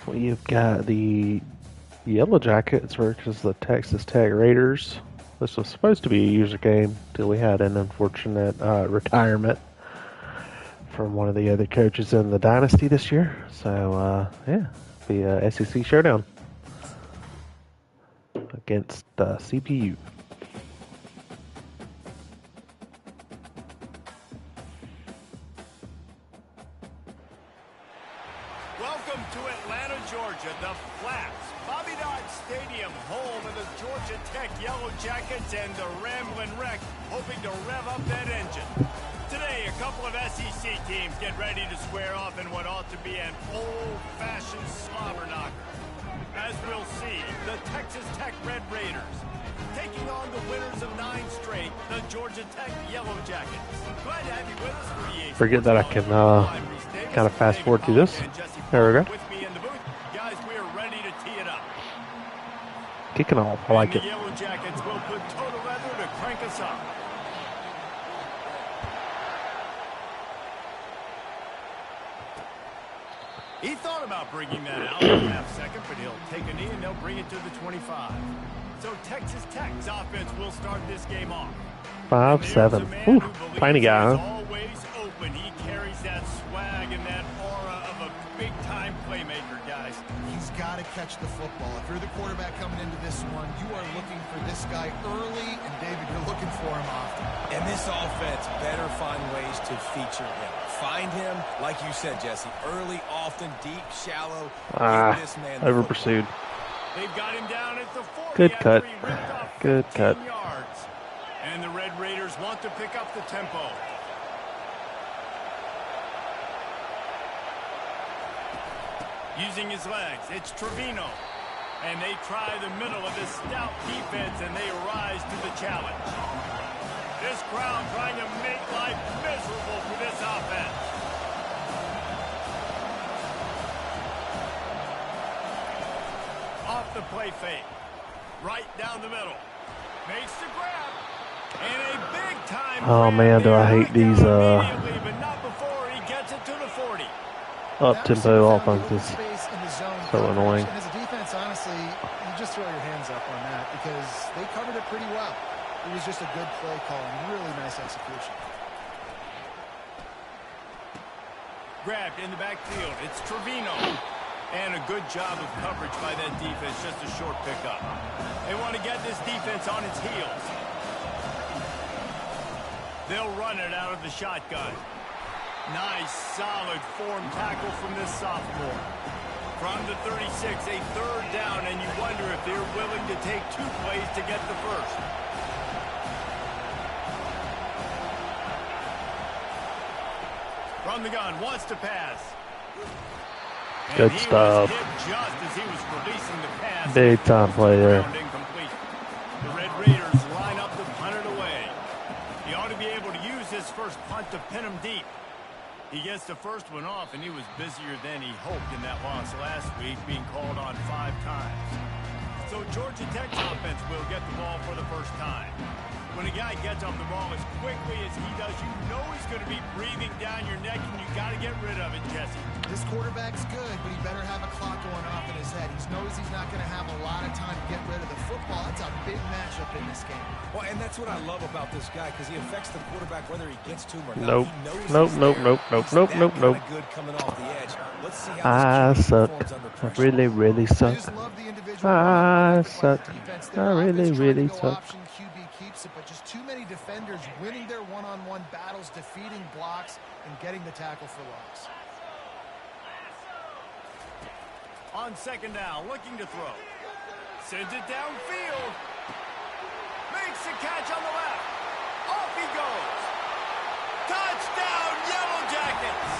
We've got the Yellow Jackets versus the Texas Tech Raiders. This was supposed to be a user game until we had an unfortunate retirement from one of the other coaches in the dynasty this year. So, yeah, be a SEC showdown against CPU. Welcome to Atlanta, Georgia, the Flats, Bobby Dodd Stadium, home of the Georgia Tech Yellow Jackets and the Ramblin' Wreck, hoping to rev up that engine. Today, a couple of SEC teams get ready to square off in what ought to be an old-fashioned slobber knocker. As we'll see, the Texas Tech Red Raiders taking on the winners of 9 straight, the Georgia Tech Yellow Jackets. Glad to have you with us for EA. Forget that I can kind of fast forward through this. There we go. With me in the booth, guys, we are ready to tee it up. Kicking off, I like it. The Yellow Jackets will put total leather to crank us up. He thought about bringing that out in a half second, but he'll take a knee and they'll bring it to the 25. So Texas Tech's offense will start this game off. 5'7". Ooh, tiny guy, huh? Always open. He carries that swag and that aura of a big-time playmaker, guys. He's got to catch the football. If you're the quarterback coming into this one, you are looking for this guy early, and David, you're looking for him often. And this offense better find ways to feature him. Find him, like you said, Jesse, early, often, deep, shallow. This man over pursued. They've got him down at the 40. Good cut. Good cut. Yards. And the Red Raiders want to pick up the tempo. Using his legs, it's Trevino. And they try the middle of this stout defense, and they rise to the challenge. This crowd trying to make life miserable for this offense. Off the play fake. Right down the middle. Makes the grab. And a big time. Oh man, do I hate these but not before he gets it to the 40. up-tempo offenses. So annoying. And as a defense, honestly, you just throw your hands up on that because they covered it pretty well. It was just a good play call and really nice execution. Grabbed in the backfield. It's Trevino. And a good job of coverage by that defense. Just a short pickup. They want to get this defense on its heels. They'll run it out of the shotgun. Nice, solid form tackle from this sophomore. From the 36, a third down, and you wonder if they're willing to take 2 plays to get the first. From the gun, wants to pass. Good stuff. Just as he was releasing the pass. Big time play there. The Red Raiders line up to punt it away. He ought to be able to use his first punt to pin him deep. He gets the first one off, and he was busier than he hoped in that loss last week, being called on 5 times. So Georgia Tech's offense will get the ball for the first time. When a guy gets off the ball as quickly as he does, you know he's going to be breathing down your neck, and you got to get rid of it, Jesse. This quarterback's good, but he better have a clock going off in his head. He knows he's not going to have a lot of time to get rid of the football. That's a big matchup in this game. Well, and that's what I love about this guy, because he affects the quarterback whether he gets to him or Nope. not. Nope. Good coming off the edge. Let's see how I suck. I really, really suck. I suck. I really, really suck. But just too many defenders winning their one-on-one battles, defeating blocks, and getting the tackle for loss. On second down, looking to throw. Sends it downfield. Makes the catch on the left. Off he goes. Touchdown, Yellow Jackets.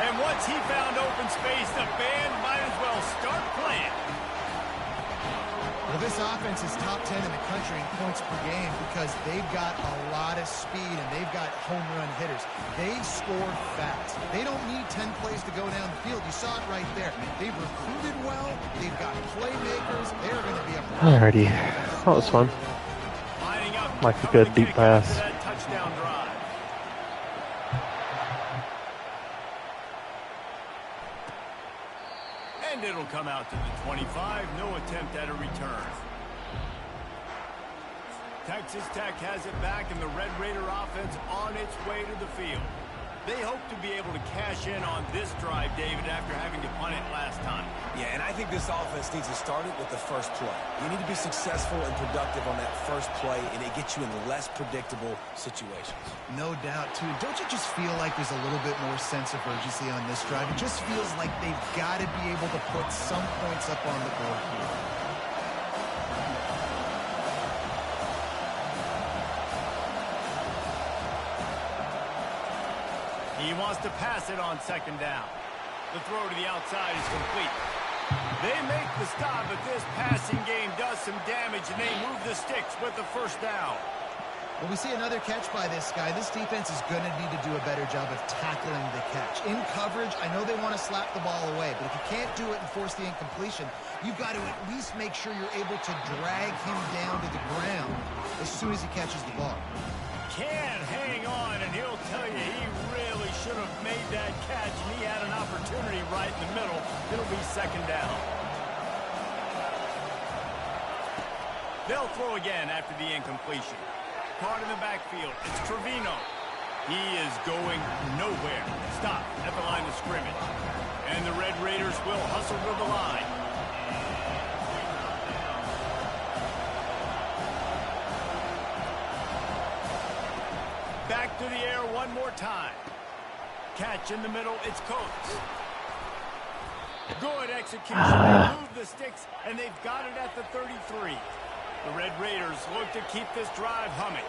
And once he found open space, the band might as well start playing. Well, this offense is top 10 in the country in points per game because they've got a lot of speed and they've got home run hitters. They score fast. They don't need 10 plays to go down the field. You saw it right there. They've recruited well. They've got playmakers. They're going to be a problem. Alrighty. That was fun. Like a good deep pass. Touchdown drive. And And it'll come out to the 25. No attempt at a return. Texas Tech has it back, and the Red Raider offense on its way to the field. They hope to be able to cash in on this drive, David, after having to punt it last time. Yeah, and I think this offense needs to start it with the first play. You need to be successful and productive on that first play, and it gets you in less predictable situations. No doubt, too. Don't you just feel like there's a little bit more sense of urgency on this drive? It just feels like they've got to be able to put some points up on the board here. He wants to pass it on second down. The throw to the outside is complete. They make the stop, but this passing game does some damage, and they move the sticks with the first down. Well, we see another catch by this guy. This defense is going to need to do a better job of tackling the catch. In coverage, I know they want to slap the ball away, but if you can't do it and force the incompletion, you've got to at least make sure you're able to drag him down to the ground as soon as he catches the ball. Can't hang on, and he'll tell you he really should have made that catch, and he had an opportunity right in the middle. It'll be second down. They'll throw again after the incompletion. Caught in the backfield. It's Trevino. He is going nowhere. Stop at the line of scrimmage. And the Red Raiders will hustle to the line. Back to the air one more time. Catch in the middle. It's Coates. Good execution. They move the sticks, and they've got it at the 33. The Red Raiders look to keep this drive humming.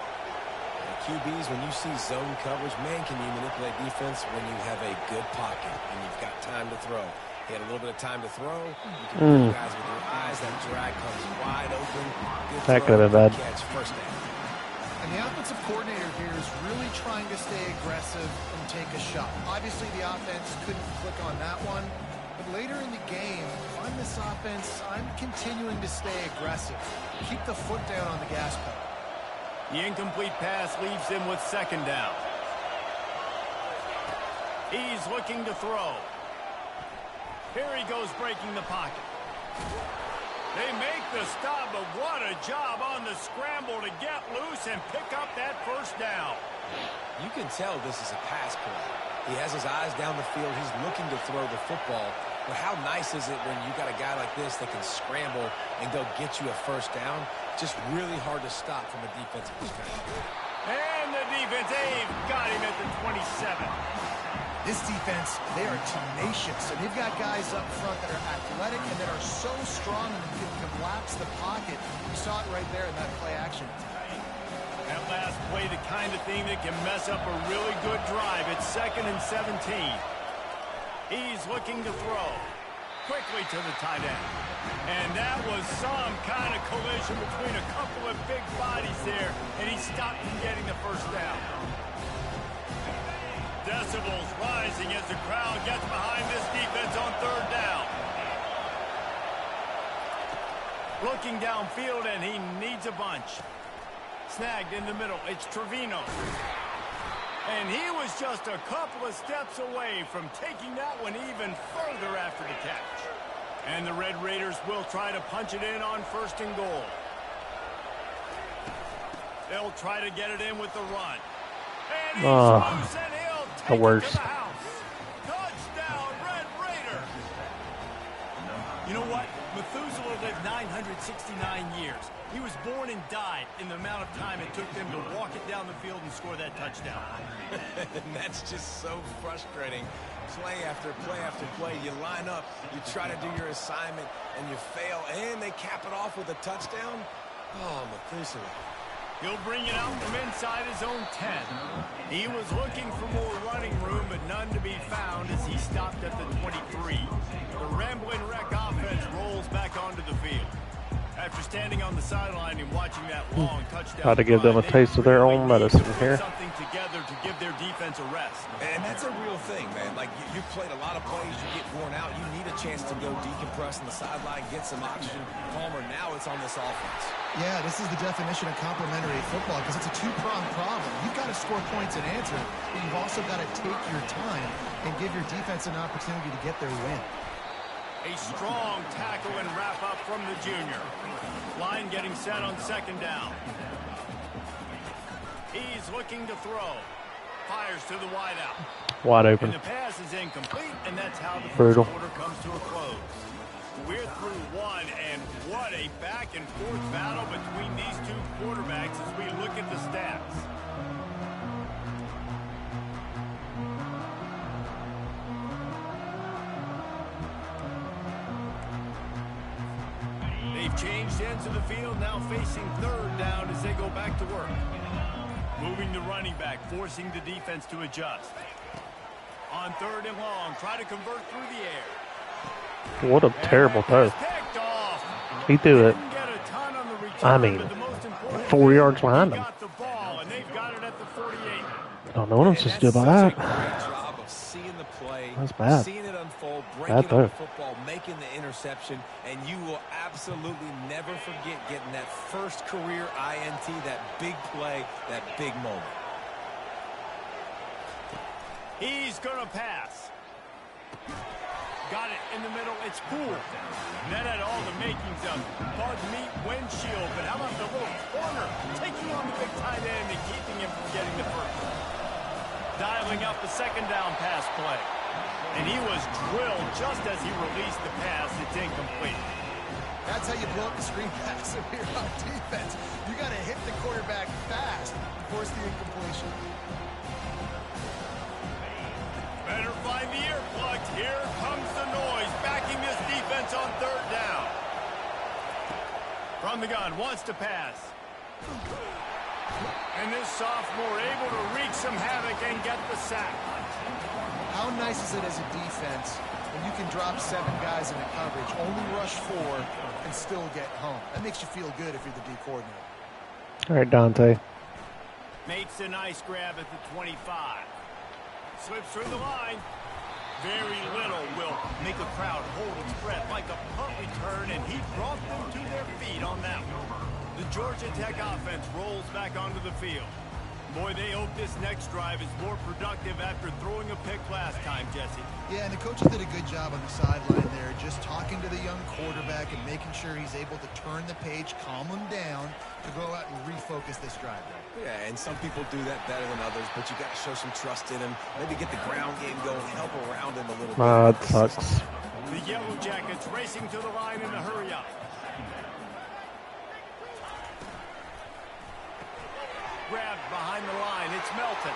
QBs, when you see zone coverage, man, can you manipulate defense when you have a good pocket and you've got time to throw. He had a little bit of time to throw. You can guys with your eyes. That drag comes wide open. Good that could have been bad. Catch, first down. And the offensive coordinator here is really trying to stay aggressive and take a shot. Obviously, the offense couldn't click on that one. But later in the game, on this offense, I'm continuing to stay aggressive. Keep the foot down on the gas pedal. The incomplete pass leaves him with second down. He's looking to throw. Here he goes breaking the pocket. They make the stop, but what a job on the scramble to get loose and pick up that first down. You can tell this is a pass play. He has his eyes down the field. He's looking to throw the football. But how nice is it when you got a guy like this that can scramble and go get you a first down? Just really hard to stop from a defensive perspective. And the defense, they've got him at the 27. This defense, they are tenacious, and they've got guys up front that are athletic and that are so strong and can collapse the pocket. You saw it right there in that play action. That last play, the kind of thing that can mess up a really good drive. It's 2nd and 17. He's looking to throw. Quickly to the tight end. And that was some kind of collision between a couple of big bodies there, and he stopped from getting the first down. Decibels rising as the crowd gets behind this defense on third down. Looking downfield, and he needs a bunch. Snagged in the middle. It's Trevino. And he was just a couple of steps away from taking that one even further after the catch. And the Red Raiders will try to punch it in on 1st and goal. They'll try to get it in with the run. And he's loose, and he'll take it to the house. Touchdown, Red Raider. You know what? Methuselah lived 969 years. He was born and died in the amount of time it took them to walk it down the field and score that touchdown. And that's just so frustrating. Play after play after play. You line up, you try to do your assignment, and you fail, and they cap it off with a touchdown. Oh, Methuselah. He'll bring it out from inside his own 10. He was looking for more running room, but none to be found as he stopped at the 23. The Ramblin' Wreck offense rolls back onto the field. After standing on the sideline and watching that long touchdown, how to give them a taste of their own medicine here. Something together to give their defense a rest. And that's a real thing, man. Like, you played a lot of plays, you get worn out, you need a chance to go decompress on the sideline, get some oxygen. Palmer, now it's on this offense. Yeah, this is the definition of complementary football because it's a two-pronged problem. You've got to score points and answer, but you've also got to take your time and give your defense an opportunity to get their win. A strong tackle and wrap up from the junior. Line getting set on second down. He's looking to throw. Fires to the wideout. Wide open. And the pass is incomplete, and that's how the Brutal. first quarter comes to a close. We're through one, and what a back-and-forth battle between these two quarterbacks as we look at the stats. They've changed ends of the field, now facing third down as they go back to work. Moving the running back, forcing the defense to adjust. On third and long, try to convert through the air. What a terrible throw. Picked off. He threw it. Didn't get a ton on the return, I mean, but the most important 4 yards behind they him. got the ball, and they've got it at the 48. I don't know what I'm supposed to do about that. Great job of seeing the play, That's bad. seeing it unfold, Bad breaking throw. up the football, making the interception, and you will absolutely never forget getting that first career INT, that big play, that big moment. He's going to pass. Got it in the middle. It's Poole. That had all the makings of bug meat windshield, but how about the little corner taking on the big tight end and keeping him from getting the first? Dialing up the second down pass play. And he was drilled just as he released the pass. It's incomplete. That's how you blow up the screen pass if you're on defense. You got to hit the quarterback fast to force the incompletion. Better find the earplugs. Here comes the noise, backing this defense on third down. From the gun, wants to pass. And this sophomore able to wreak some havoc and get the sack. How nice is it as a defense when you can drop 7 guys into coverage, only rush 4, and still get home? That makes you feel good if you're the D coordinator. All right, Dante. Makes a nice grab at the 25. Slips through the line. Very little will make a crowd hold its breath like a punt return, and he brought them to their feet on that one. The Georgia Tech offense rolls back onto the field. Boy, they hope this next drive is more productive after throwing a pick last time, Jesse. Yeah, and the coaches did a good job on the sideline there, just talking to the young quarterback and making sure he's able to turn the page, calm him down, to go out and refocus this drive. Yeah, and some people do that better than others, but you got to show some trust in him. Maybe get the ground game going, help around him a little bit. That sucks. The Yellow Jackets racing to the line in a hurry-up. Grabbed behind the line. It's Melton.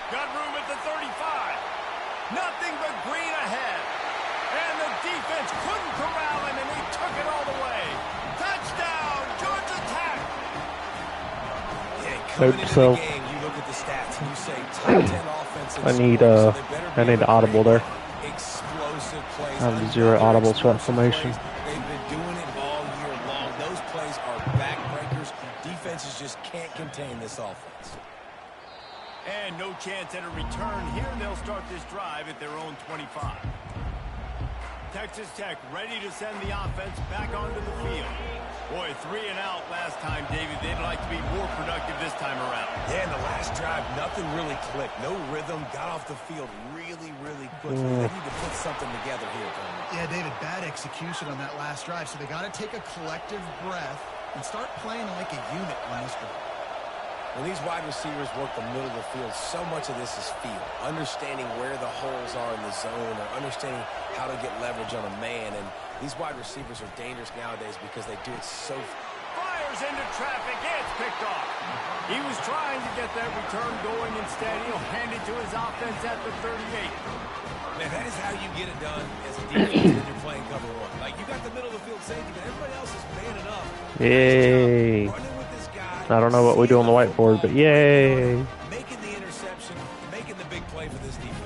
Got room at the 35. Nothing but green ahead. And the defense couldn't corral him, and he took it all the way. Touchdown, Georgia Tech. Yeah, coming into So- the game, you look at the stats and you say top 10 offensive I need, scoring, so they better be I need able to audible there. Explosive plays. I have 0 audibles for that formation. They've been doing it all year long. Those plays are backbreakers. Defenses just can't contain this offense. And no chance at a return here. They'll start this drive at their own 25. Texas Tech ready to send the offense back onto the field. Boy, 3 and out last time, David. They'd like to be more productive this time around. Yeah, in the last drive, nothing really clicked. No rhythm. Got off the field really, really quickly. They need to put something together here, Tony. Yeah, David, bad execution on that last drive, so they got to take a collective breath and start playing like a unit on this drive. When these wide receivers work the middle of the field, so much of this is feel. Understanding where the holes are in the zone or understanding how to get leverage on a man. And these wide receivers are dangerous nowadays because they do it so Fires into traffic. It's picked off. He was trying to get that return going. Instead, he'll hand it to his offense at the 38. Man, that is how you get it done as a defense when you're playing cover one. Like, you got the middle of the field safety, but everybody else is manning up. Yay. Running with this guy. I don't know what we do on the whiteboard, but yay. Making the interception, making the big play for this defense.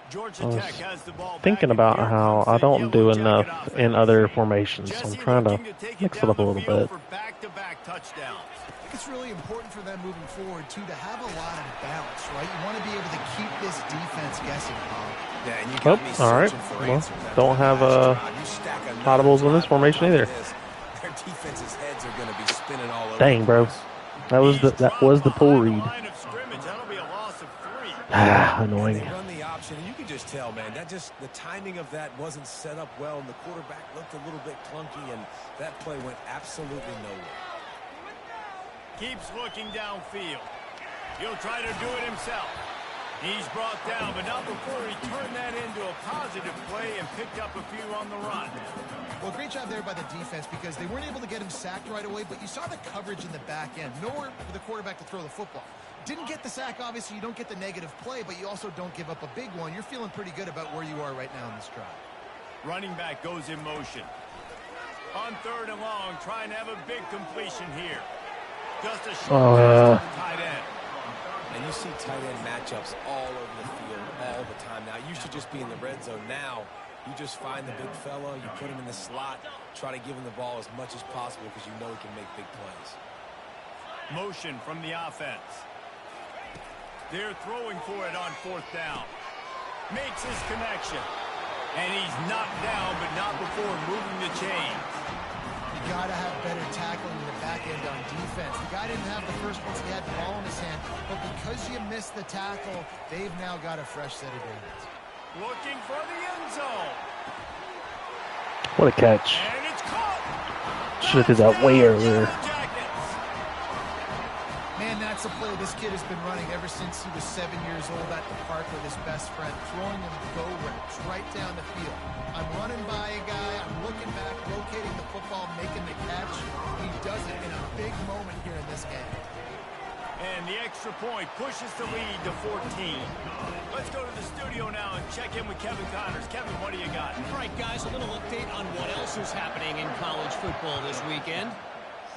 Georgia I was Tech has the ball thinking back, about and here how comes I the don't Yellow do Jacket enough offense. in other formations. So I'm Jesse trying to looking take mix it down up a the little field bit. for back-to-back touchdowns. I think it's really important for them moving forward, too, to have a lot of balance, right? You want to be able to keep this defense guessing, Bob. Yeah, and you got me all right. searching for Well, answers after don't the have, last drive. You stack another audibles in this drive on formation top of either. this, their defense's heads are going to be spinning all Dang, bro. That was the pull read. Annoying. They run the option, and you can just tell, man, the timing of that wasn't set up well, and the quarterback looked a little bit clunky, and that play went absolutely nowhere. Keeps looking downfield. He'll try to do it himself. He's brought down, but not before he turned that into a positive play and picked up a few on the run. Well, great job there by the defense because they weren't able to get him sacked right away, but you saw the coverage in the back end. Nowhere for the quarterback to throw the football. Didn't get the sack, obviously. You don't get the negative play, but you also don't give up a big one. You're feeling pretty good about where you are right now in this drive. Running back goes in motion. On 3rd and long, trying to have a big completion here. Just a short pass to the tight end. And you see tight end matchups all over the field all the time now. You should just be in the red zone now. You just find the big fella, you put him in the slot, try to give him the ball as much as possible because you know he can make big plays. Motion from the offense. They're throwing for it on 4th down. Makes his connection. And he's knocked down, but not before moving the chains. You got to have better tackling in the back end on defense. The guy didn't have the first once he had the ball in his hand, but because you missed the tackle, they've now got a fresh set of downs. Looking for the end zone. What a catch. And it's caught. Should have did that way earlier. Man, that's a play this kid has been running ever since he was 7 years old at the park with his best friend, throwing him go routes right down the field. I'm running by a guy, I'm looking back, locating the football, making the catch. He does it in a big moment here in this game. And the extra point pushes the lead to 14. Let's go to the studio now and check in with Kevin Connors. Kevin, what do you got? All right, guys, a little update on what else is happening in college football this weekend.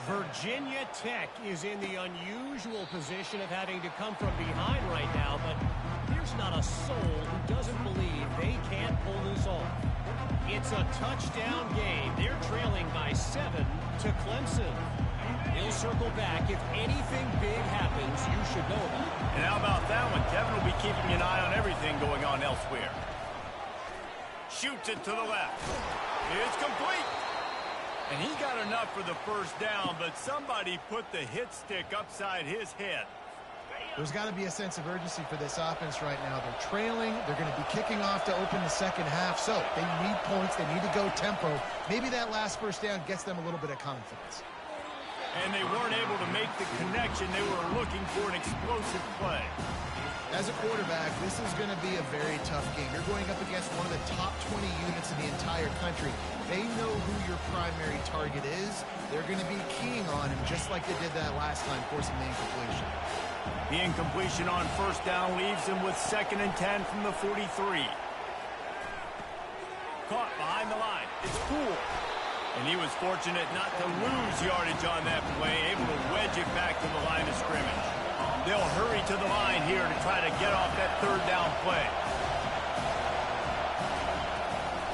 Virginia Tech is in the unusual position of having to come from behind right now, but there's not a soul who doesn't believe they can't pull this off. It's a touchdown game. They're trailing by 7 to Clemson. He'll circle back. If anything big happens, you should know about it. And how about that one? Kevin will be keeping an eye on everything going on elsewhere. Shoots it to the left. It's complete. And he got enough for the first down, but somebody put the hit stick upside his head. There's got to be a sense of urgency for this offense right now. They're trailing. They're going to be kicking off to open the second half. So they need points. They need to go tempo. Maybe that last first down gets them a little bit of confidence. And they weren't able to make the connection. They were looking for an explosive play. As a quarterback, this is going to be a very tough game. You're going up against one of the top 20 units in the entire country. They know who your primary target is. They're going to be keying on him just like they did that last time, forcing the incompletion. The incompletion on first down leaves him with 2nd and 10 from the 43. Caught behind the line. It's Poole. And he was fortunate not to lose yardage on that play, able to wedge it back to the line of scrimmage. They'll hurry to the line here to try to get off that 3rd down play.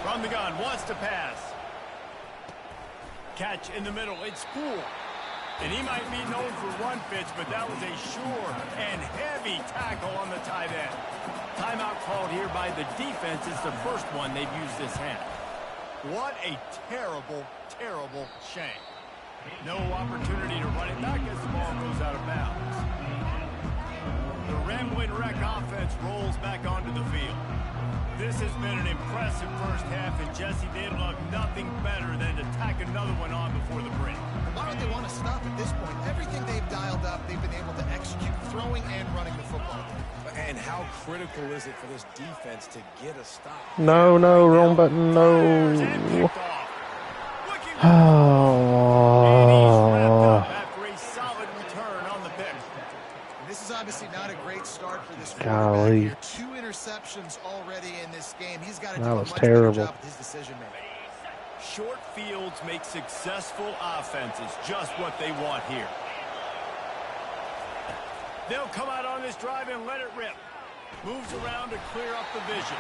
From the gun, wants to pass. Catch in the middle, it's Poole. And he might be known for run fits, but that was a sure and heavy tackle on the tight end. Timeout called here by the defense. It's the first one they've used this half. What a terrible, terrible shame. No opportunity to run it back as the ball goes out of bounds. The Ramblin' Wreck offense rolls back onto the field. This has been an impressive first half, and Jesse, they'd love nothing better than to tack another one on before the break. Why don't they want to stop at this point? Everything they've dialed up, they've been able to execute, throwing and running the football. And how critical is it for this defense to get a stop? No, no, wrong button, no. Oh. After a solid return on the pick. This is obviously not a great start for this Golly. quarterback here. 2 interceptions already in this game. He's got to do a much better terrible. job with his decision making. Short fields make successful offenses just what they want here. They'll come out on this drive and let it rip. Moves around to clear up the vision.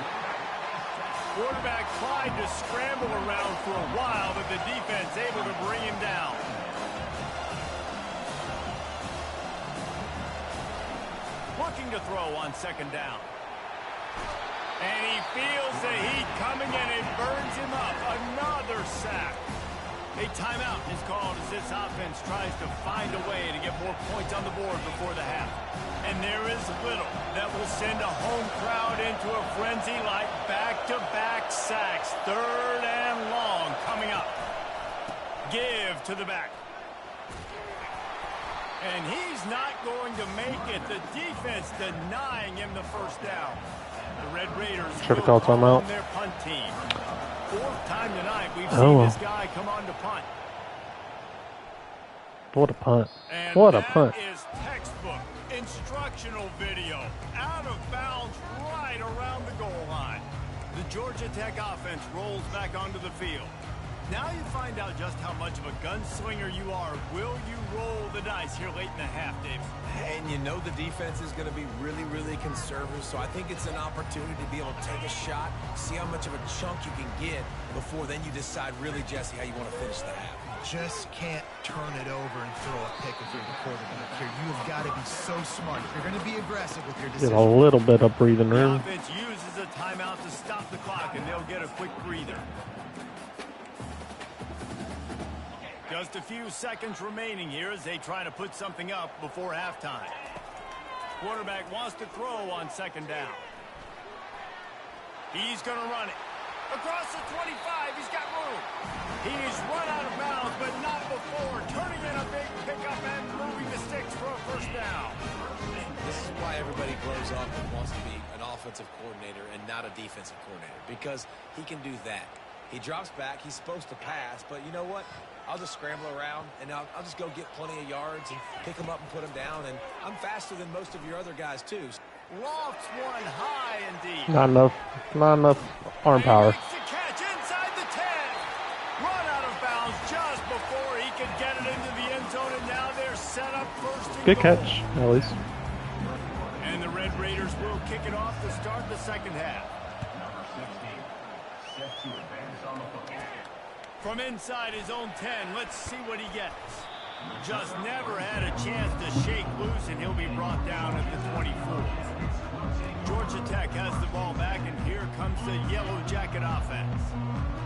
Quarterback tried to scramble around for a while, but the defense able to bring him down. Looking to throw on 2nd down. And he feels the heat coming and it burns him up. Another sack. A timeout is called as this offense tries to find a way to get more points on the board before the half. And there is little that will send a home crowd into a frenzy like back-to-back sacks. 3rd and long coming up. Give to the back. And he's not going to make it. The defense denying him the first down. The Red Raiders should have called timeout on their punt team. 4th time tonight we've seen this guy come on to punt. What a punt. And what a punt. That is textbook instructional video. Out of bounds right around the goal line. The Georgia Tech offense rolls back onto the field. Now you find out just how much of a gunslinger you are. Will you roll the dice here late in the half, Dave? And you know the defense is going to be really, really conservative, so I think it's an opportunity to be able to take a shot, see how much of a chunk you can get before then you decide really, Jesse, how you want to finish the half. Just can't turn it over and throw a pick if you're the quarterback here. You have got to be so smart. If you're going to be aggressive with your Get decision. a little bit of breathing The room. offense uses a timeout to stop the clock, and they'll get a quick breather. Just a few seconds remaining here as they try to put something up before halftime. Quarterback wants to throw on 2nd down. He's going to run it. Across the 25, he's got room. He's run out of bounds, but not before. Turning in a big pickup and moving the sticks for a 1st down. This is why everybody blows up and wants to be an offensive coordinator and not a defensive coordinator, because he can do that. He drops back. He's supposed to pass, but you know what? I'll just scramble around, and I'll just go get plenty of yards and pick them up and put them down, and I'm faster than most of your other guys, too. Lofts one high indeed. Not enough arm power. He makes the catch inside the 10. Run out of bounds just before he could get it into the end zone, and now they're set up 1st and Good goal. catch, at least. And the Red Raiders will kick it off to start the 2nd half. From inside his own 10, let's see what he gets. Just never had a chance to shake loose, and he'll be brought down at the 24. Georgia Tech has the ball back, and here comes the Yellow Jacket offense.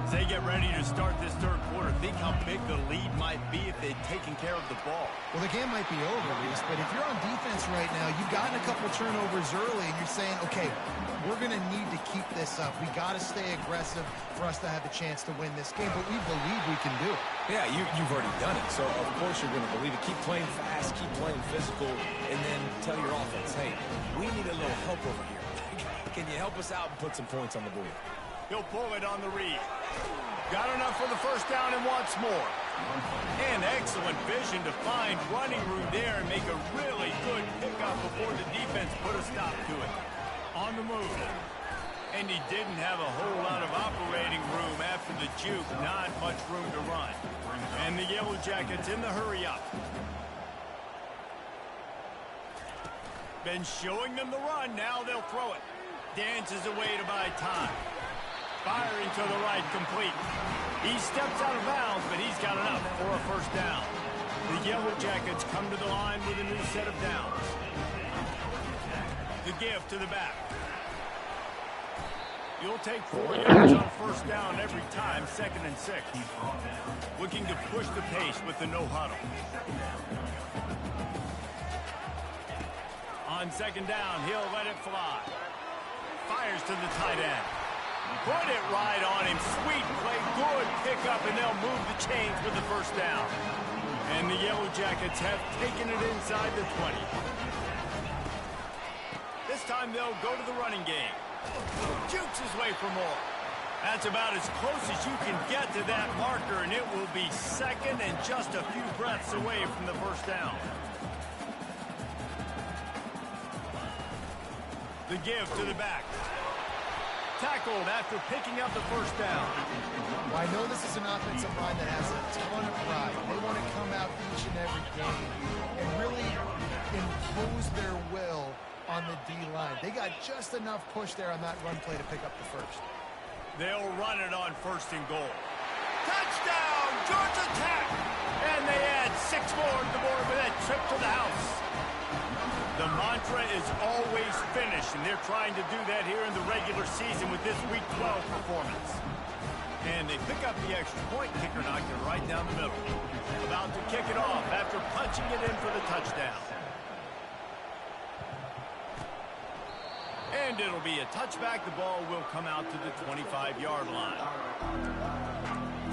As they get ready to start this 3rd quarter, think how big the lead might be if they'd taken care of the ball. Well, the game might be over, Reese, but if you're on defense right now, you've gotten a couple turnovers early, and you're saying, okay, we're going to need to keep this up. We got to stay aggressive for us to have a chance to win this game, but we believe we can do it. Yeah, you've already done it, so of course you're going to believe it. Keep playing fast, keep playing physical, and then tell your offense, hey, we need a little help over here. Can you help us out and put some points on the board? He'll pull it on the read. Got enough for the 1st down and wants more. And excellent vision to find running room there and make a really good pickup before the defense put a stop to it. On the move. And he didn't have a whole lot of operating room after the juke. Not much room to run. And the Yellow Jackets in the hurry up. Been showing them the run. Now they'll throw it. Dances away to buy time. Firing to the right, complete. He steps out of bounds, but he's got enough for a 1st down. The Yellow Jackets come to the line with a new set of downs. The give to the back. You'll take 4 yards on 1st down every time, 2nd and 6. Looking to push the pace with the no huddle. On 2nd down, he'll let it fly. Fires to the tight end. Put it right on him. Sweet play. Good pickup, and they'll move the chains with the 1st down. And the Yellow Jackets have taken it inside the 20. This time they'll go to the running game. Jukes his way for more. That's about as close as you can get to that marker, and it will be 2nd and just a few breaths away from the 1st down. The give to the back. Tackled after picking up the 1st down. Well, I know this is an offensive line that has a ton of pride. They want to come out each and every game and really impose their will on the D-line. They got just enough push there on that run play to pick up the 1st. They'll run it on 1st and goal. Touchdown, Georgia Tech! And they add 6 more to the board with that trip to the house. The mantra is always finish, and they're trying to do that here in the regular season with this Week 12 performance. And they pick up the extra point. Kicker knocked it right down the middle. About to kick it off after punching it in for the touchdown. And it'll be a touchback. The ball will come out to the 25-yard line.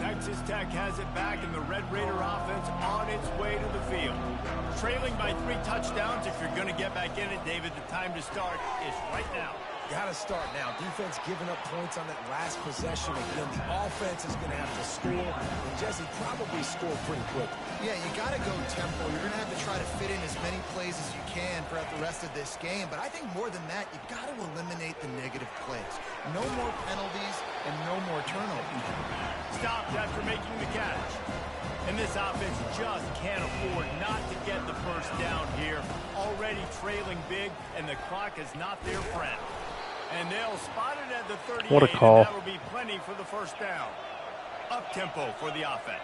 Texas Tech has it back, and the Red Raider offense on its way to the field. Trailing by 3 touchdowns. If you're going to get back in it, David, the time to start is right now. Got to start now. Defense giving up points on that last possession. Again, the offense is going to have to score. And Jesse probably scored pretty quick. Yeah, you got to go tempo. You're going to have to try to fit in as many plays as you can throughout the rest of this game. But I think more than that, you've got to eliminate the negative plays. No more penalties and no more turnovers. Stopped after making the catch. And this offense just can't afford not to get the first down here. Already trailing big, and the clock is not their friend. And they'll spot it at the 38. What a call. And that will be plenty for the first down. Up tempo for the offense.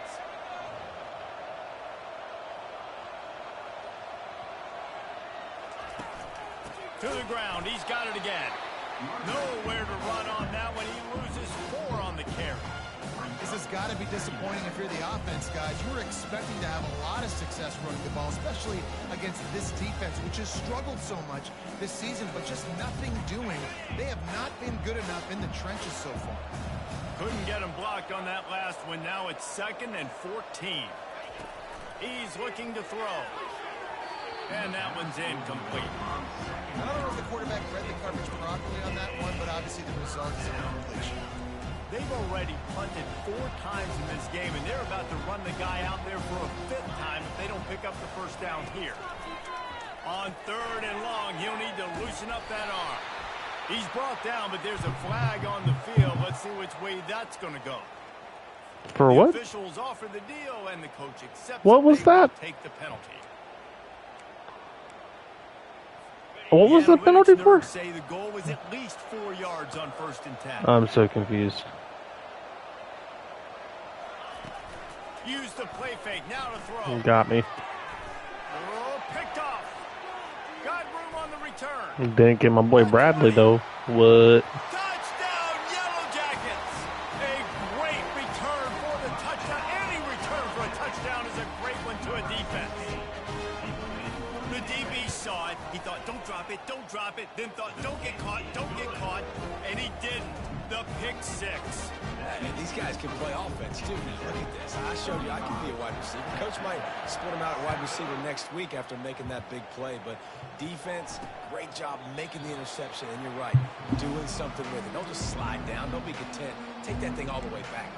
To the ground. He's got it again. Nowhere to run on that one. He loses 4 on the carry. This has got to be disappointing if you're the offense, guys. You were expecting to have a lot of success running the ball, especially against this defense, which has struggled so much this season, but just nothing doing. They have not been good enough in the trenches so far. Couldn't get him blocked on that last one. Now it's 2nd and 14. He's looking to throw. And that one's incomplete. I don't know if the quarterback read the coverage properly on that one, but obviously the result is an incompletion. They've already punted 4 times in this game, and they're about to run the guy out there for a 5th time if they don't pick up the first down here. On 3rd and long, he'll need to loosen up that arm. He's brought down, but there's a flag on the field. Let's see which way that's going to go. For what? The officials offer the deal, and the coach accepts What was they will that? take the penalty. What was the penalty for? Say the goal was at least 4 yards on 1st and 10. I'm so confused. Use the play fake. Now to throw. You got me. Oh, picked off. Got room on the return. Didn't get my boy Bradley though. What? Touchdown, Yellow Jackets. A great return for the touchdown. Any return for a touchdown is a great one to a defense. The DB saw it. He thought, don't drop it, don't drop it. Then thought, don't get caught, don't get caught. And he didn't. The pick 6. And these guys can play offense, too. Look at this. I showed you I can be a wide receiver. Coach might split him out at wide receiver next week after making that big play. But defense, great job making the interception. And you're right, doing something with it. Don't just slide down. Don't be content. Take that thing all the way back.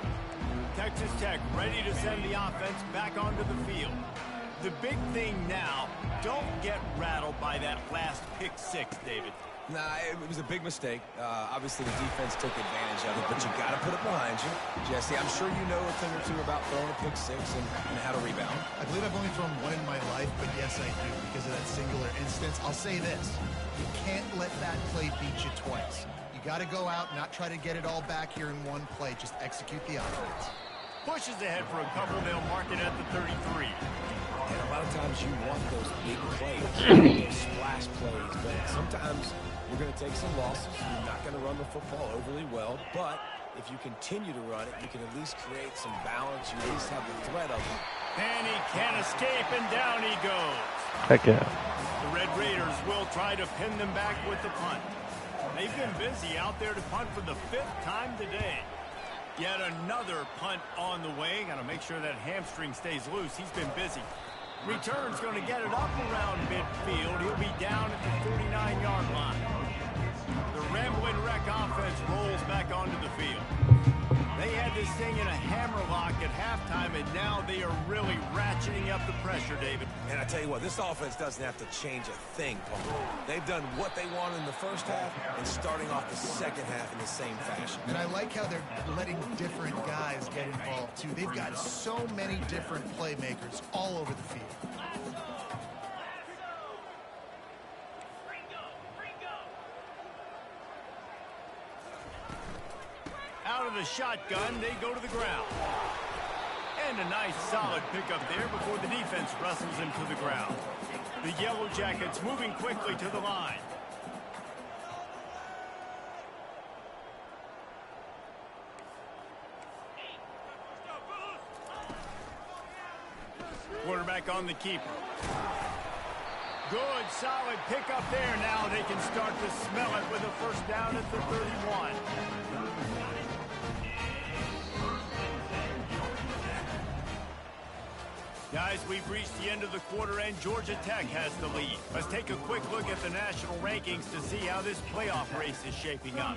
Texas Tech ready to send the offense back onto the field. The big thing now, don't get rattled by that last pick 6, David. Nah, it was a big mistake. Obviously, the defense took advantage of it, but you got to put it behind you. Jesse, I'm sure you know a thing or two about throwing a pick 6 and how to rebound. I believe I've only thrown 1 in my life, but yes, I do because of that singular instance. I'll say this. You can't let that play beat you twice. You got to go out, not try to get it all back here in one play. Just execute the offense. Pushes ahead for a couple. They'll mark it at the 33. And a lot of times you want those big plays, those splash plays, but sometimes you're going to take some losses. You're not going to run the football overly well, but if you continue to run it, you can at least create some balance. You at least have the threat of it. And he can't escape, and down he goes. Heck yeah. The Red Raiders will try to pin them back with the punt. They've been busy out there to punt for the 5th time today. Yet another punt on the way. Got to make sure that hamstring stays loose. He's been busy. Return's going to get it up around midfield. He'll be down at the 49-yard line. The Ramblin' Wreck offense rolls back onto the field. They had this thing in a hammerlock at halftime, and now they are really ratcheting up the pressure, David. And I tell you what, this offense doesn't have to change a thing, Paul. They've done what they wanted in the first half and starting off the second half in the same fashion. And I like how they're letting different guys get involved, too. They've got so many different playmakers all over the field. Out of the shotgun, they go to the ground. And a nice solid pickup there before the defense wrestles him to the ground. The Yellow Jackets moving quickly to the line. back on the keeper. Good, solid pickup there. Now they can start to smell it with a first down at the 31. Guys, we've reached the end of the quarter, and Georgia Tech has the lead. Let's take a quick look at the national rankings to see how this playoff race is shaping up.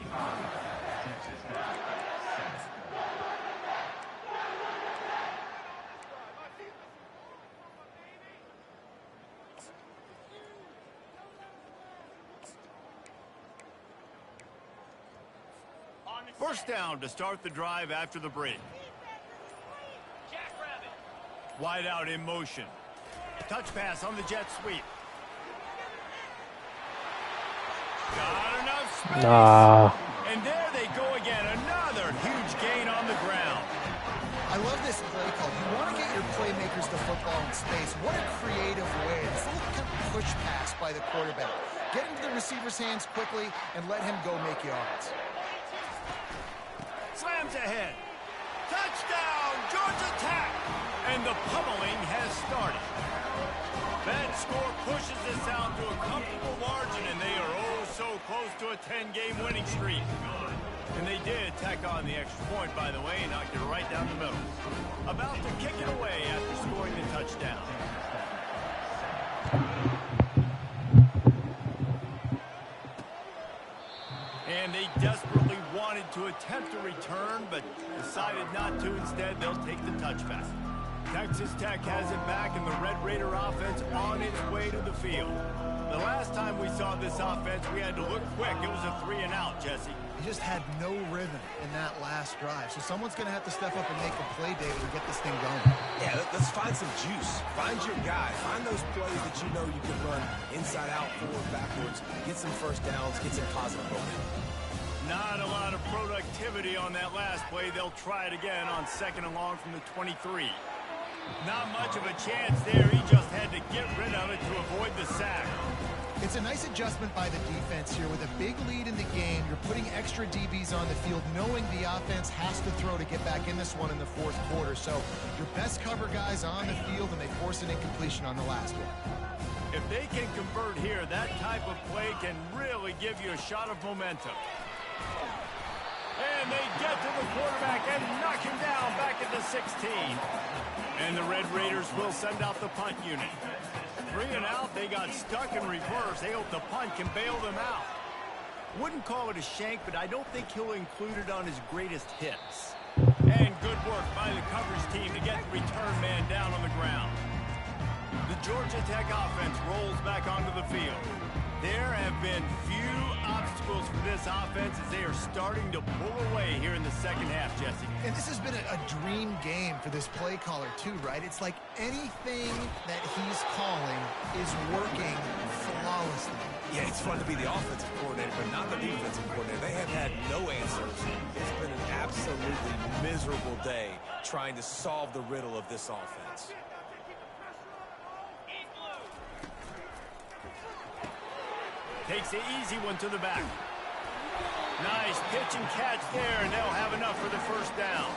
First down to start the drive after the break. Wide out in motion. Touch pass on the jet sweep. Got enough space. And there they go again. Another huge gain on the ground. I love this play call. You want to get your playmakers the football in space. What a creative way. This little kind of push pass by the quarterback. Get into the receiver's hands quickly and let him go make yards. Slams ahead. Touchdown, Georgia Tech. And the pummeling has started. That score pushes this out to a comfortable margin, and they are oh so close to a 10-game winning streak. And they did tack on the extra point, by the way, and knocked it right down the middle. About to kick it away after scoring the touchdown. And they desperately wanted to attempt a return, but decided not to. Instead, they'll take the touchback. Texas Tech has it back, and the Red Raider offense on its way to the field. The last time we saw this offense, we had to look quick. It was a 3-and-out, Jesse. He just had no rhythm in that last drive. So someone's going to have to step up and make a play, David, and get this thing going. Yeah, let's find some juice. Find your guy. Find those plays that you know you can run inside out, forward, backwards. Get some first downs. Get some positive momentum. Not a lot of productivity on that last play. They'll try it again on 2nd and long from the 23. Not much of a chance there. He just had to get rid of it to avoid the sack. It's a nice adjustment by the defense here. With a big lead in the game, you're putting extra DBs on the field, knowing the offense has to throw to get back in this one in the 4th quarter. So your best cover guys on the field, and they force an incompletion on the last one. If they can convert here, that type of play can really give you a shot of momentum. And they get to the quarterback and knock him down back at the 16. And the Red Raiders will send out the punt unit. 3-and-out, they got stuck in reverse. They hope the punt can bail them out. Wouldn't call it a shank, but I don't think he'll include it on his greatest hits. And good work by the coverage team to get the return man down on the ground. The Georgia Tech offense rolls back onto the field. There have been few obstacles for this offense as they are starting to pull away here in the 2nd half, Jesse. And this has been a dream game for this play caller too, right? It's like anything that he's calling is working flawlessly. Yeah, it's fun to be the offensive coordinator, but not the defensive coordinator. They have had no answers. It's been an absolutely miserable day trying to solve the riddle of this offense. Takes the easy one to the back. Nice pitch and catch there, and they'll have enough for the first down.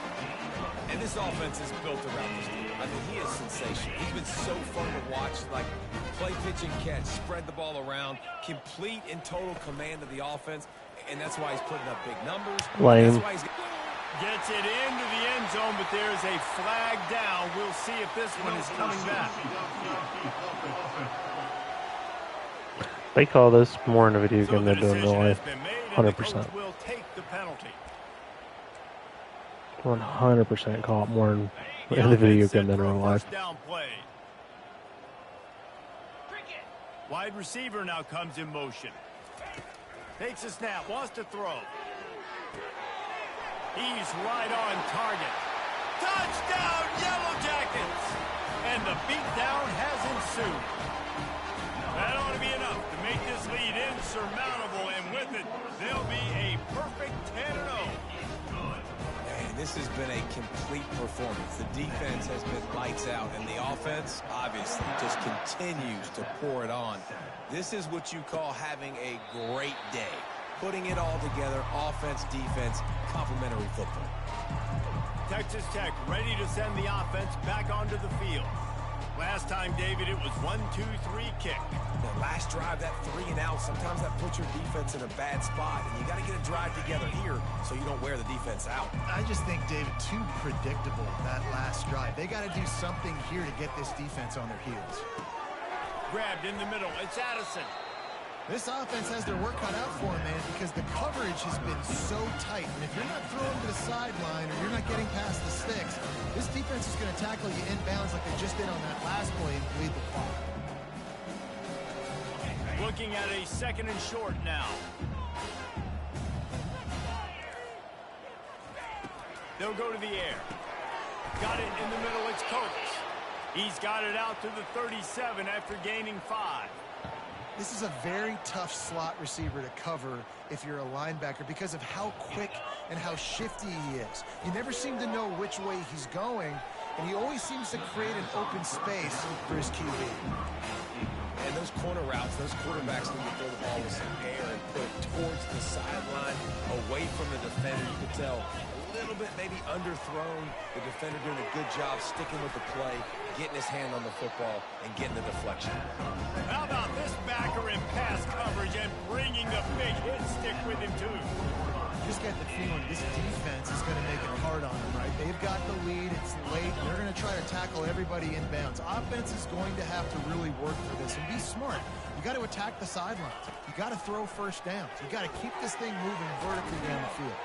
And this offense is built around this dude. I mean, he is sensational. He's been so fun to watch, like play, pitch, and catch, spread the ball around, complete and total command of the offense, and that's why he's putting up big numbers. Lame. That's why he's Gets it into the end zone, but there's a flag down. We'll see if this one is coming back. They call this more in a video game than doing in real life. 100%. 100% call it more in the video game than in real life. Wide receiver now comes in motion. Takes a snap, wants to throw. He's right on target. Touchdown, Yellow Jackets! And the beatdown has ensued. That ought to be enough to make this lead insurmountable, and with it, they'll be a perfect 10-0. Man, this has been a complete performance. The defense has been lights out, and the offense, obviously, just continues to pour it on. This is what you call having a great day. Putting it all together, offense, defense, complementary football. Texas Tech ready to send the offense back onto the field. Last time, David, it was 1-2-3 kick. That last drive, that 3 and out, sometimes that puts your defense in a bad spot, and you got to get a drive together here so you don't wear the defense out. I just think, David, too predictable, that last drive. They got to do something here to get this defense on their heels. Grabbed in the middle. It's Addison. This offense has their work cut out for them, man, because the coverage has been so tight. And if you're not throwing to the sideline or you're not getting past the sticks, this defense is going to tackle you inbounds like they just did on that last play and bleed the clock. Looking at a 2nd and short now. They'll go to the air. Got it in the middle. It's Coates. He's got it out to the 37 after gaining 5. This is a very tough slot receiver to cover if you're a linebacker because of how quick and how shifty he is. You never seem to know which way he's going, and he always seems to create an open space for his QB. And those corner routes, those quarterbacks need to throw the ball with some air and put it towards the sideline, away from the defender. You could tell a little bit maybe underthrown. The defender doing a good job sticking with the play, getting his hand on the football, and getting the deflection. How about this backer in pass coverage and bringing the big hit stick with him, too? Just get the feeling this defense is going to make it hard on them, right? They've got the lead. It's late. And they're going to try to tackle everybody inbounds. Offense is going to have to really work for this and be smart. You got to attack the sidelines. You got to throw first downs. You got to keep this thing moving vertically down the field.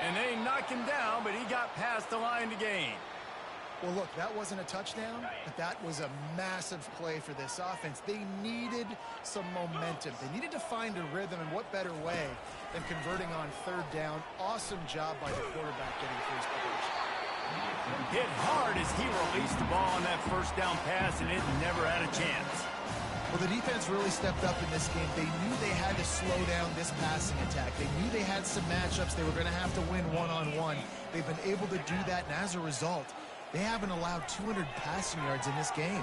And they knocked him down, but he got past the line to gain. Well, look, that wasn't a touchdown, but that was a massive play for this offense. They needed some momentum. They needed to find a rhythm, and what better way than converting on 3rd down. Awesome job by the quarterback getting first position. Hit hard as he released the ball on that 1st down pass, and it never had a chance. Well, the defense really stepped up in this game. They knew they had to slow down this passing attack. They knew they had some matchups they were going to have to win one-on-one. They've been able to do that, and as a result, they haven't allowed 200 passing yards in this game.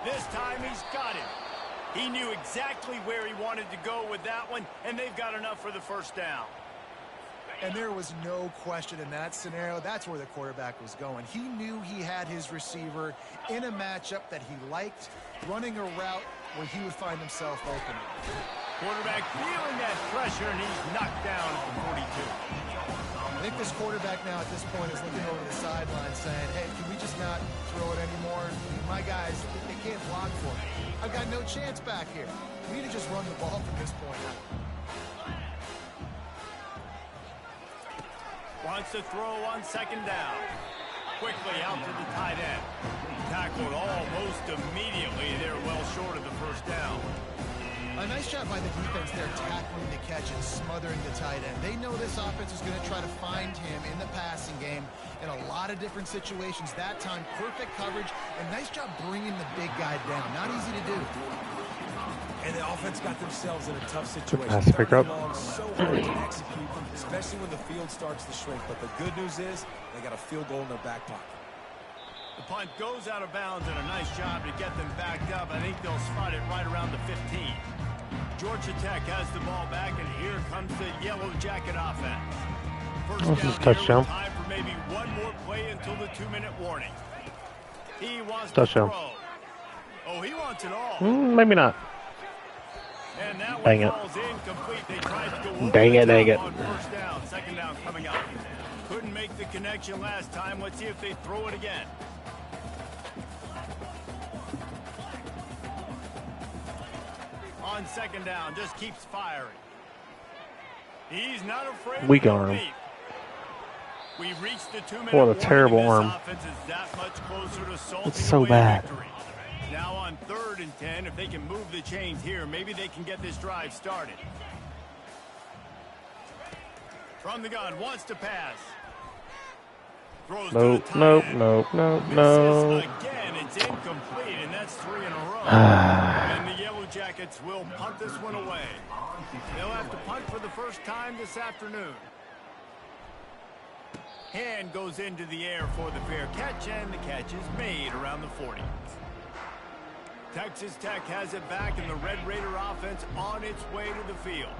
This time he's got him. He knew exactly where he wanted to go with that one, and they've got enough for the 1st down. And there was no question in that scenario. That's where the quarterback was going. He knew he had his receiver in a matchup that he liked, running a route where he would find himself open. Quarterback feeling that pressure, and he's knocked down at the 42. I think this quarterback now at this point is looking over the sideline saying, hey, can we just not throw it anymore? I mean, my guys, they can't block for me. I've got no chance back here. We need to just run the ball from this point out. Wants to throw on 2nd down. Quickly out to the tight end. Tackled almost immediately. They're well short of the 1st down. A nice job by the defense there, tackling the catch and smothering the tight end. They know this offense is going to try to find him in the passing game in a lot of different situations. That time, perfect coverage, and nice job bringing the big guy down. Not easy to do. And the offense got themselves in a tough situation. Pass pick up. So hard to execute, especially when the field starts to shrink. But the good news is they got a field goal in their back pocket. The punt goes out of bounds, and a nice job to get them backed up. I think they'll spot it right around the 15. Georgia Tech has the ball back, and here comes the Yellow Jacket offense. First down, touchdown. Time for maybe one more play until the 2-minute warning. He wants Touchdown. to throw. Oh, he wants it all. Maybe not. And that Dang one it. falls incomplete. They tried to go over Dang the it, dang top it. on 1st down. 2nd down coming up. Couldn't make the connection last time. Let's see if they throw it again. On 2nd down, just keeps firing. He's not afraid Weak to go arm. deep. We've reached the 2-minute What a warning. terrible This arm. offense is that much closer to salting It's so away a bad. victory. Now on 3rd and 10, if they can move the chains here, maybe they can get this drive started. From the gun, wants to pass. Throws Nope, to the nope, tight end. nope, nope, Misses no. again. It's incomplete, and that's 3 in a row. And the Yellow Jackets will punt this one away. They'll have to punt for the first time this afternoon. Hand goes into the air for the fair catch, and the catch is made around the 40. Texas Tech has it back, and the Red Raider offense on its way to the field.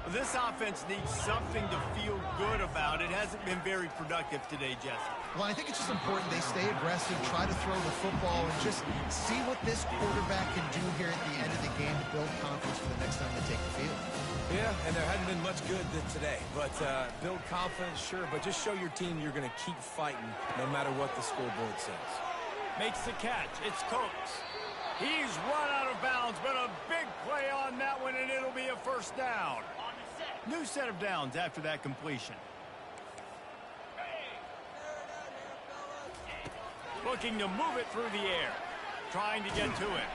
This offense needs something to feel good about. It hasn't been very productive today, Jesse. Well, I think it's just important they stay aggressive, try to throw the football, and just see what this quarterback can do here at the end of the game to build confidence for the next time they take the field. Yeah, and there hadn't been much good today. But build confidence, sure, but just show your team you're going to keep fighting no matter what the scoreboard says. Makes the catch. It's Coates. He's run out of bounds, but a big play on that one, and it'll be a first down. New set of downs after that completion. Looking to move it through the air. Trying to get to it.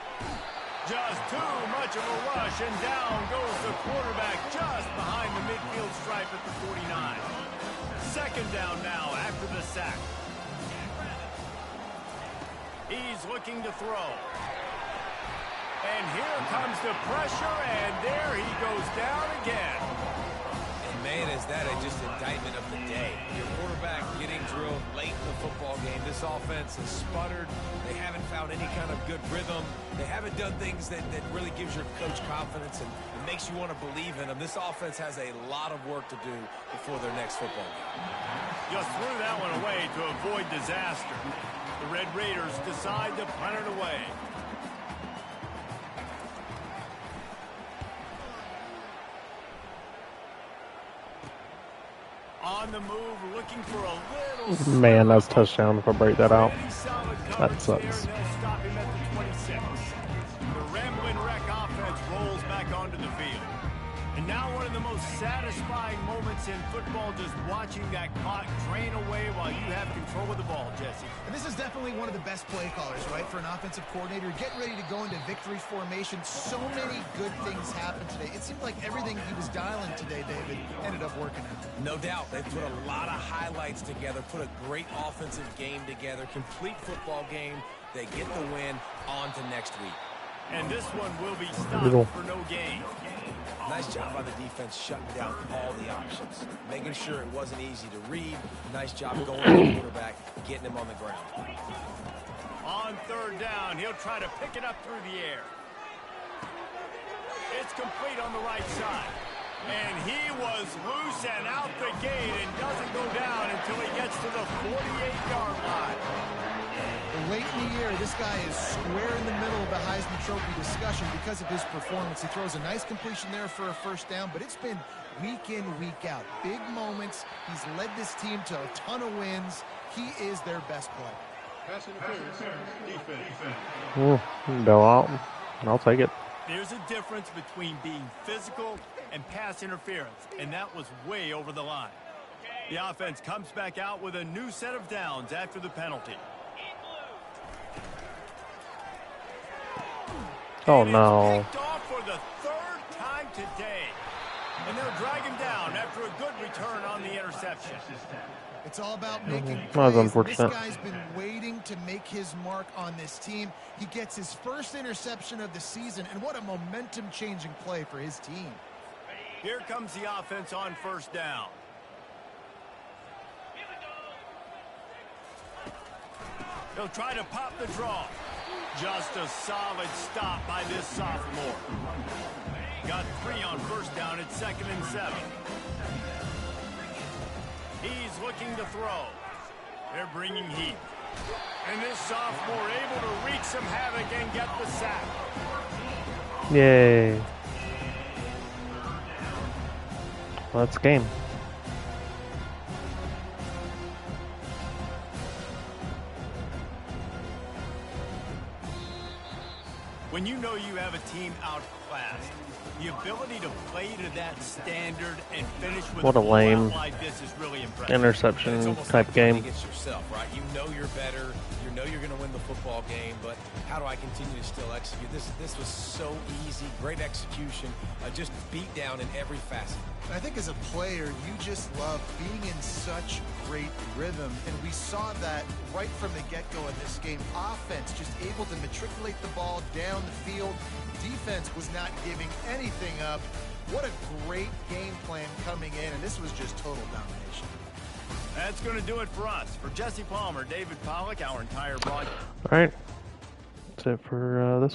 Just too much of a rush, and down goes the quarterback just behind the midfield stripe at the 49. Second down now after the sack. He's looking to throw. And here comes the pressure, and there he goes down again. Man, is that just indictment of the day. Your quarterback getting drilled late in the football game. This offense has sputtered. They haven't found any kind of good rhythm. They haven't done things that really gives your coach confidence and makes you want to believe in them. This offense has a lot of work to do before their next football game. Just threw that one away to avoid disaster. The Red Raiders decide to punt it away. On the move, looking for a little... Man, that's a touchdown if I break that out. That sucks. They'll stop him at the 26. The Ramblin' Wreck offense rolls back onto the field. And now one of the most satisfying moments in football, just watching that clock drain away while you have control of the ball, Jesse. And this is definitely one of the best play callers, right, for an offensive coordinator. Getting ready to go into victory formation. So many good things happened today. It seemed like everything he was dialing today, David, ended up working out. No doubt. They put a lot of highlights together, put a great offensive game together, complete football game. They get the win. On to next week. And this one will be stopped for no gain. Nice job by the defense shutting down all the options, making sure it wasn't easy to read. Nice job going to the quarterback, getting him on the ground. On third down, he'll try to pick it up through the air. It's complete on the right side. And he was loose and out the gate and doesn't go down until he gets to the 48-yard line. Late in the year, this guy is square in the middle of the Heisman Trophy discussion because of his performance. He throws a nice completion there for a first down, but it's been week in, week out. Big moments. He's led this team to a ton of wins. He is their best player. Pass interference, defense. Bail out. I'll take it. There's a difference between being physical and pass interference, and that was way over the line. The offense comes back out with a new set of downs after the penalty. Oh no. Picked off for the third time today. And they'll drag him down after a good return on the interception. It's all about making plays. That was unfortunate. This guy's been waiting to make his mark on this team. He gets his first interception of the season, and what a momentum-changing play for his team. Here comes the offense on first down. He'll try to pop the draw. Just a solid stop by this sophomore. Got 3 on first down at 2nd and 7. He's looking to throw. They're bringing heat. And this sophomore able to wreak some havoc and get the sack. Yay. Well, that's game. When you know you have a team outclassed, the ability to play to that standard and finish with what a lame like this is really impressive. interception type game. Against yourself, right? You know you're better. You know you're going to win the football game, but how do I continue to still execute? This was so easy. Great execution. Just beat down in every facet. I think as a player, you just love being in such great rhythm, and we saw that right from the get-go in this game. Offense just able to matriculate the ball down the field. Defense was not giving anything up. What a great game plan coming in, and this was just total domination. That's going to do it for us. For Jesse Palmer, David Pollack, our entire broadcast. All right. That's it for this